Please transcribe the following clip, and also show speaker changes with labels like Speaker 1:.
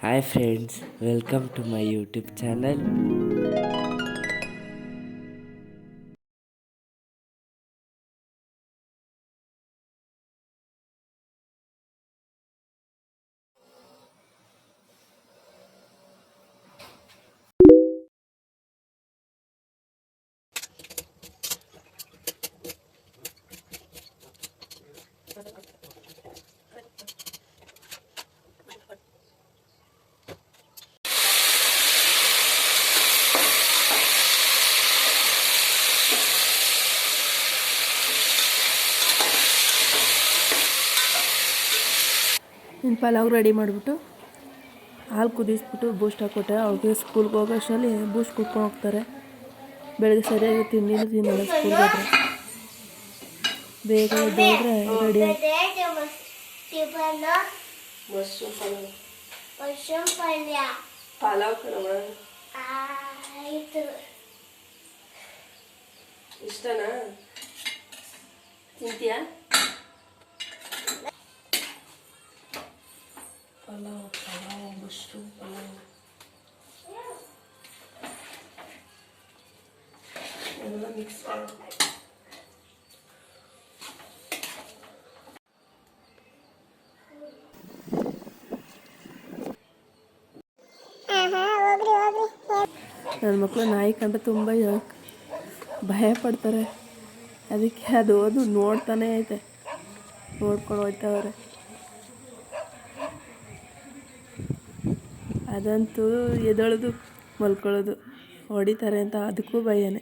Speaker 1: Hi friends, welcome to my YouTube channel.
Speaker 2: ಇನ್ನು pulao ready ಮಾಡಿಬಿಟ್ಟು ಹಾಲು ಕುದಿಸ್ಬಿಟ್ಟು ಬೂಸ್ಟ್ ಹಾಕ್ಕೊಟ್ಟೆ. ಅವ್ರಿಗೆ ಸ್ಕೂಲ್ಗೆ ಹೋಗೋ ಅಷ್ಟರಲ್ಲಿ ಬೂಸ್ಟ್ ಕುಡ್ಕೊಂಡು ಹೋಗ್ತಾರೆ. ಬೆಳಗ್ಗೆ ಸರಿಯಾಗಿ ತಿಂಡಿನೂ ತಿನ್ನಲ್ಲ ಸ್ಕೂಲ್ಗೆ ಹೋದ್ರೆ. ಬೇಗ ಎದ್ದೋದ್ರೆ ರೆಡಿ ಪಲಾವ್ ಇಷ್ಟನಾ? ತಿಂತೀಯಾ? ಪಲಾವ್ ಮಶ್ರೂಮ್ ಪಲಾವ್ ಎಲ್ಲ ಮಿಕ್ಸ್ ಮಾಡಿ ನನ್ನ ಮಕ್ಕಳು ನಾಯಿ ಕಂಡ್ರೆ ತುಂಬ ಭಯ ಪಡ್ತಾರೆ. ಅದಕ್ಕೆ ಅದು ನೋಡ್ತಾನೆ ಐತೆ, ನೋಡ್ಕೊಂಡು ಹೋಯ್ತವ್ರೆ. ಅದಂತೂ ಎದೊಳೋದು ಮಲ್ಕೊಳ್ಳೋದು ಹೊಡಿತಾರೆ ಅಂತ ಅದಕ್ಕೂ ಭಯನೇ.